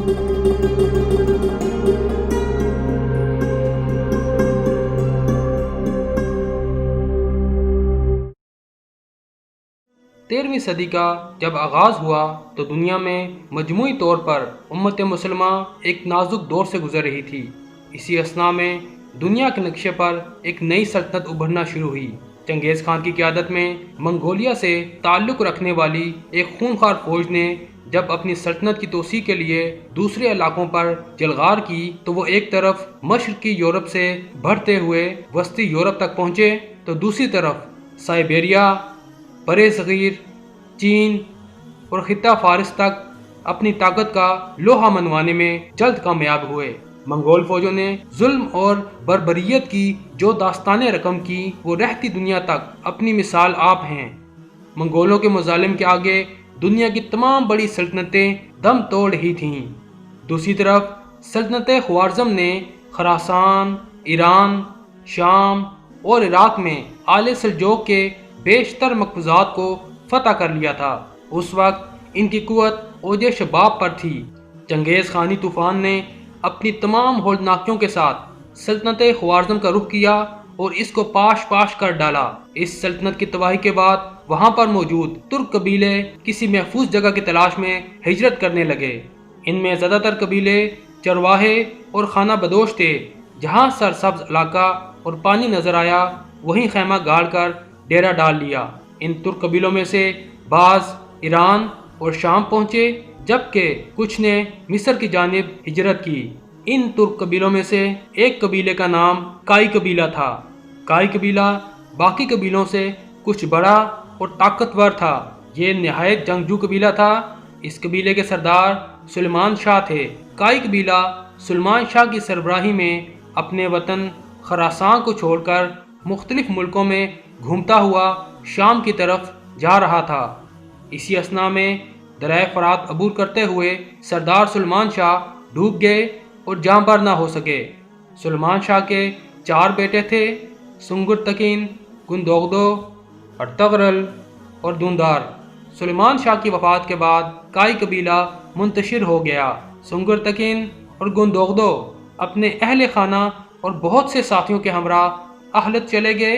13ویں صدی کا جب آغاز ہوا تو دنیا میں مجموعی طور پر امت مسلمہ ایک نازک دور سے گزر رہی تھی۔ اسی اثناء میں دنیا کے نقشے پر ایک نئی سلطنت ابھرنا شروع ہوئی۔ چنگیز خان کی قیادت میں منگولیا سے تعلق رکھنے والی ایک خونخوار فوج نے جب اپنی سلطنت کی توسیع کے لیے دوسرے علاقوں پر جلغار کی تو وہ ایک طرف مشرقی یورپ سے بڑھتے ہوئے وسطی یورپ تک پہنچے تو دوسری طرف سائبیریا، برِ صغیر، چین اور خطہ فارس تک اپنی طاقت کا لوہا منوانے میں جلد کامیاب ہوئے۔ منگول فوجوں نے ظلم اور بربریت کی جو داستانیں رقم کی وہ رہتی دنیا تک اپنی مثال آپ ہیں۔ منگولوں کے مظالم کے آگے دنیا کی تمام بڑی سلطنتیں دم توڑ رہی تھیں۔ دوسری طرف سلطنت خوارزم نے خراسان، ایران، شام اور عراق میں آل سلجوق کے بیشتر مقبوضات کو فتح کر لیا تھا۔ اس وقت ان کی قوت اوج شباب پر تھی۔ چنگیز خانی طوفان نے اپنی تمام ہولناکیوں کے ساتھ سلطنت خوارزم کا رخ کیا اور اس کو پاش پاش کر ڈالا۔ اس سلطنت کی تباہی کے بعد وہاں پر موجود ترک قبیلے کسی محفوظ جگہ کی تلاش میں ہجرت کرنے لگے۔ ان میں زیادہ تر قبیلے چرواہے اور خانہ بدوش تھے۔ جہاں سرسبز علاقہ اور پانی نظر آیا وہیں خیمہ گاڑ کر ڈیرا ڈال لیا۔ ان ترک قبیلوں میں سے بعض ایران اور شام پہنچے جبکہ کچھ نے مصر کی جانب ہجرت کی۔ ان ترک قبیلوں میں سے ایک قبیلے کا نام کائی قبیلہ تھا۔ کائی قبیلہ باقی قبیلوں سے کچھ بڑا اور طاقتور تھا۔ یہ نہایت جنگجو قبیلہ تھا۔ اس قبیلے کے سردار سلیمان شاہ تھے۔ کائی قبیلہ سلیمان شاہ کی سربراہی میں اپنے وطن خراسان کو چھوڑ کر مختلف ملکوں میں گھومتا ہوا شام کی طرف جا رہا تھا۔ اسی اثناء میں دریائے فرات عبور کرتے ہوئے سردار سلیمان شاہ ڈوب گئے اور جاں بحر نہ ہو سکے۔ سلیمان شاہ کے 4 بیٹے تھے: سنگر تکین، گندوغدو، ارطغرل اور دوندار۔ سلیمان شاہ کی وفات کے بعد کائی قبیلہ منتشر ہو گیا۔ سنگر تکین اور گندوغدو اپنے اہل خانہ اور بہت سے ساتھیوں کے ہمراہ اہلت چلے گئے۔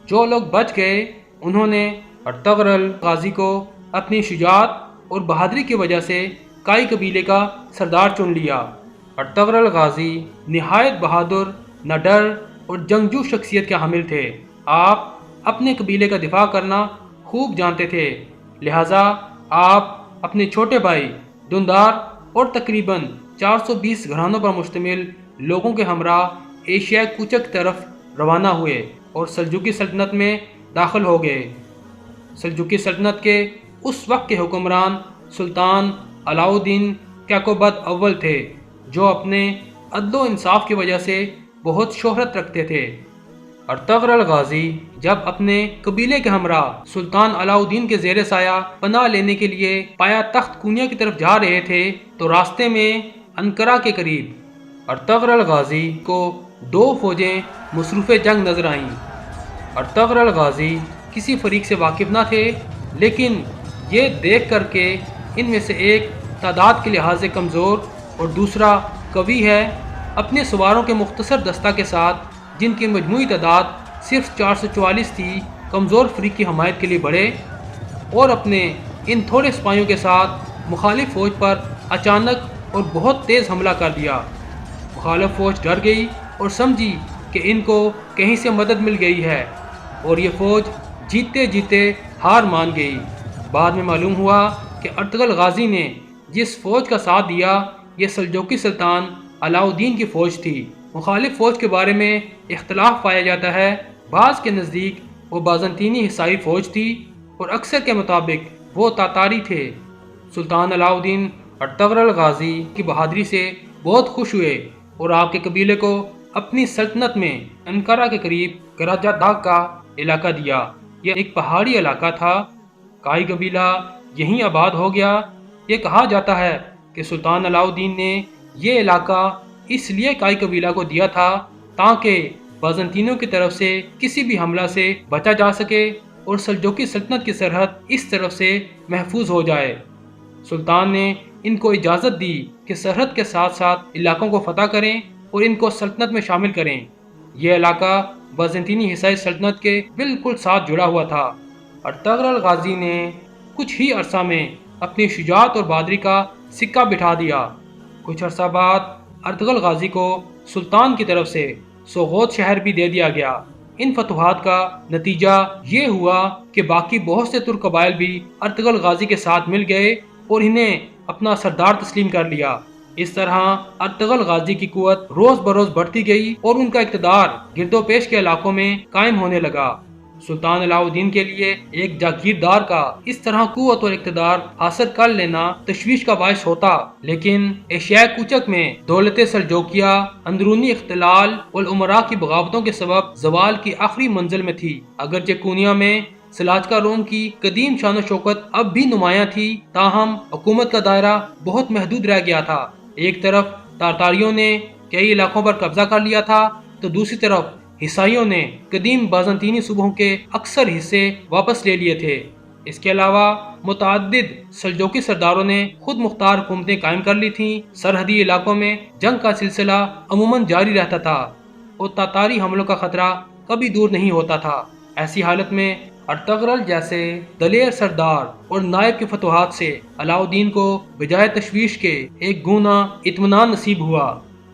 جو لوگ بچ گئے انہوں نے ارطغرل غازی کو اپنی شجاعت اور بہادری کی وجہ سے کائی قبیلے کا سردار چن لیا۔ ارطغرل غازی نہایت بہادر، نڈر اور جنگجو شخصیت کے حامل تھے۔ آپ اپنے قبیلے کا دفاع کرنا خوب جانتے تھے، لہٰذا آپ اپنے چھوٹے بھائی دوندار اور تقریباً 420 گھرانوں پر مشتمل لوگوں کے ہمراہ ایشیا کوچک کی طرف روانہ ہوئے اور سلجوقی سلطنت میں داخل ہو گئے۔ سلجوقی سلطنت کے اس وقت کے حکمران سلطان علاؤ الدین کیقوباد اول تھے، جو اپنے عدل و انصاف کی وجہ سے بہت شہرت رکھتے تھے۔ ارطغرل غازی جب اپنے قبیلے کے ہمراہ سلطان علاؤ الدین کے زیر سایہ پناہ لینے کے لیے پایا تخت کونیا کی طرف جا رہے تھے تو راستے میں انقرہ کے قریب ارطغرل غازی کو 2 فوجیں مصروف جنگ نظر آئیں۔ ارطغرل غازی کسی فریق سے واقف نہ تھے، لیکن یہ دیکھ کر کہ ان میں سے ایک تعداد کے لحاظ سے کمزور اور دوسرا قوی ہے، اپنے سواروں کے مختصر دستہ کے ساتھ جن کی مجموعی تعداد صرف 444 تھی، کمزور فریق کی حمایت کے لیے بڑھے اور اپنے ان تھوڑے سپاہیوں کے ساتھ مخالف فوج پر اچانک اور بہت تیز حملہ کر دیا۔ مخالف فوج ڈر گئی اور سمجھی کہ ان کو کہیں سے مدد مل گئی ہے اور یہ فوج جیتے جیتے ہار مان گئی۔ بعد میں معلوم ہوا کہ ارطغرل غازی نے جس فوج کا ساتھ دیا یہ سلجوقی سلطان علاؤ الدین کی فوج تھی۔ مخالف فوج کے بارے میں اختلاف پایا جاتا ہے، بعض کے نزدیک وہ بازنطینی عیسائی فوج تھی اور اکثر کے مطابق وہ تاتاری تھے۔ سلطان علاؤ الدین ارطغرل غازی کی بہادری سے بہت خوش ہوئے اور آپ کے قبیلے کو اپنی سلطنت میں انقرہ کے قریب گراجہ داغ کا علاقہ دیا۔ یہ ایک پہاڑی علاقہ تھا۔ کائی قبیلہ یہیں آباد ہو گیا۔ یہ کہا جاتا ہے کہ سلطان علاؤ الدین نے یہ علاقہ اس لیے کائی قبیلہ کو دیا تھا تاکہ بازنطینوں کی طرف سے کسی بھی حملہ سے بچا جا سکے اور سلجوقی سلطنت کی سرحد اس طرف سے محفوظ ہو جائے۔ سلطان نے ان کو اجازت دی کہ سرحد کے ساتھ ساتھ علاقوں کو فتح کریں اور ان کو سلطنت میں شامل کریں۔ یہ علاقہ بازنطینی حصہ سلطنت کے بالکل ساتھ جڑا ہوا تھا۔ ارطغرل غازی نے کچھ ہی عرصہ میں اپنی شجاعت اور بہادری کا سکہ بٹھا دیا۔ کچھ عرصہ بعد ارطغرل غازی کو سلطان کی طرف سے سوغوت شہر بھی دے دیا گیا۔ ان فتوحات کا نتیجہ یہ ہوا کہ باقی بہت سے ترک قبائل بھی ارطغرل غازی کے ساتھ مل گئے اور انہیں اپنا سردار تسلیم کر لیا۔ اس طرح ارطغرل غازی کی قوت روز بروز بڑھتی گئی اور ان کا اقتدار گرد و پیش کے علاقوں میں قائم ہونے لگا۔ سلطان علاء الدین کے لیے ایک جاگیردار کا اس طرح قوت اور اقتدار حاصل کر لینا تشویش کا باعث ہوتا، لیکن ایشیائے کوچک میں دولت سلجوقیہ اندرونی اختلال والامراء کی بغاوتوں کے سبب زوال کی آخری منزل میں تھی۔ اگرچہ کونیا میں سلاجقہ روم کی قدیم شان و شوکت اب بھی نمایاں تھی، تاہم حکومت کا دائرہ بہت محدود رہ گیا تھا۔ ایک طرف تاتاریوں نے کئی علاقوں پر قبضہ کر لیا تھا تو دوسری طرف عیسائیوں نے قدیم بازنطینی صوبوں کے اکثر حصے واپس لے لیے تھے۔ اس کے علاوہ متعدد سلجوقی سرداروں نے خود مختار حکومتیں قائم کر لی تھیں۔ سرحدی علاقوں میں جنگ کا سلسلہ عموماً جاری رہتا تھا اور تاتاری حملوں کا خطرہ کبھی دور نہیں ہوتا تھا۔ ایسی حالت میں ارطغرل جیسے دلیر سردار اور نائب کی فتوحات سے علاء الدین کو بجائے تشویش کے ایک گونا اطمینان نصیب ہوا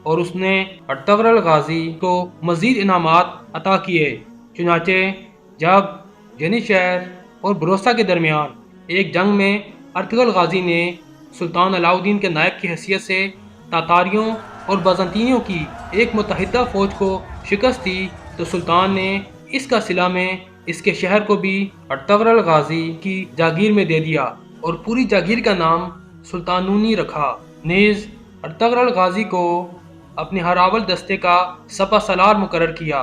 اور اس نے ارطغرل غازی کو مزید انعامات عطا کیے۔ چنانچہ جب جنیشہر اور بروسا کے درمیان ایک جنگ میں ارطغرل غازی نے سلطان علاء الدین کے نائب کی حیثیت سے تاتاریوں اور بازنطینیوں کی ایک متحدہ فوج کو شکست دی تو سلطان نے اس کا صلہ میں اس کے شہر کو بھی ارطغرل غازی کی جاگیر میں دے دیا اور پوری جاگیر کا نام سلطانونی رکھا۔ نیز ارطغرل غازی کو اپنے ہراول دستے کا سپہ سالار مقرر کیا۔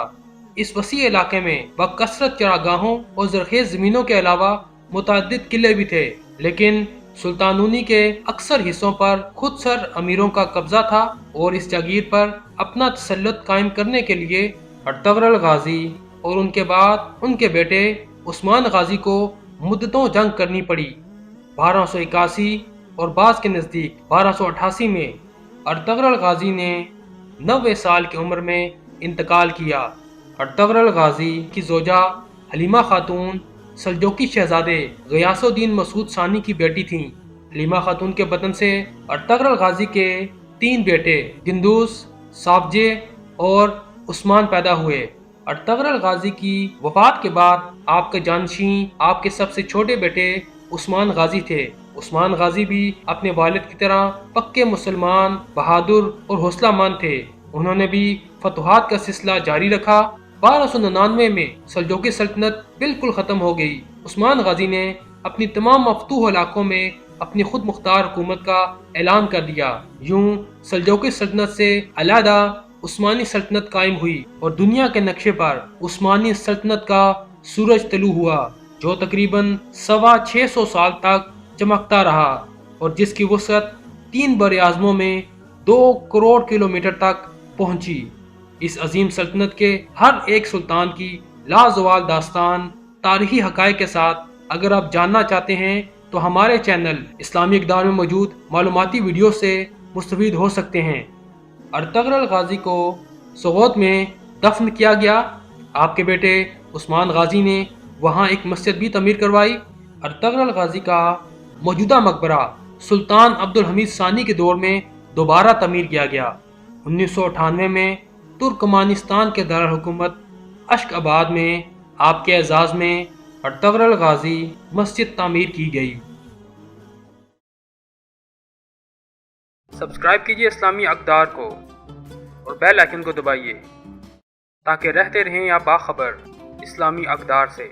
اس وسیع علاقے میں بکثرت چراگاہوں اور زرخیز زمینوں کے علاوہ متعدد قلعے بھی تھے، لیکن سلطانونی کے اکثر حصوں پر خود سر امیروں کا قبضہ تھا اور اس جاگیر پر اپنا تسلط قائم کرنے کے لیے ارطغرل غازی اور ان کے بعد ان کے بیٹے عثمان غازی کو مدتوں جنگ کرنی پڑی۔ 1281 اور بعض کے نزدیک 1288 میں ارطغرل غازی نے 90 سال کی عمر میں انتقال کیا۔ ارطغرل غازی کی زوجہ حلیمہ خاتون سلجوقی شہزادے غیاث الدین مسعود ثانی کی بیٹی تھیں۔ حلیمہ خاتون کے بطن سے ارطغرل غازی کے 3 بیٹے گندوس، سافجے اور عثمان پیدا ہوئے۔ ارطغرل غازی کی وفات کے بعد آپ کے جانشین آپ کے سب سے چھوٹے بیٹے عثمان غازی تھے۔ عثمان غازی بھی اپنے والد کی طرح پکے مسلمان، بہادر اور حوصلہ مند تھے۔ انہوں نے بھی فتوحات کا سلسلہ جاری رکھا۔ 1299 میں سلجوقی سلطنت بالکل ختم ہو گئی۔ عثمان غازی نے اپنی تمام مفتوح علاقوں میں اپنی خود مختار حکومت کا اعلان کر دیا۔ یوں سلجوقی سلطنت سے علیحدہ عثمانی سلطنت قائم ہوئی اور دنیا کے نقشے پر عثمانی سلطنت کا سورج طلوع ہوا، جو تقریباً 650 سال تک چمکتا رہا اور جس کی وسعت 3 براعظموں میں 2 کروڑ کلومیٹر تک پہنچی۔ اس عظیم سلطنت کے ہر ایک سلطان کی لازوال داستان تاریخی حقائق کے ساتھ اگر آپ جاننا چاہتے ہیں تو ہمارے چینل اسلامی اقدار میں موجود معلوماتی ویڈیو سے مستفید ہو سکتے ہیں۔ ارطغرل غازی کو سوغوت میں دفن کیا گیا۔ آپ کے بیٹے عثمان غازی نے وہاں ایک مسجد بھی تعمیر کروائی۔ ارطغرل غازی کا موجودہ مقبرہ سلطان عبدالحمید ثانی کے دور میں دوبارہ تعمیر کیا گیا۔ 1998 میں ترکمانستان کے دارالحکومت اشک آباد میں آپ کے اعزاز میں ارطغرل غازی مسجد تعمیر کی گئی۔ سبسکرائب کیجئے اسلامی اقدار کو اور بیل آئیکن کو دبائیے تاکہ رہتے رہیں آپ باخبر اسلامی اقدار سے۔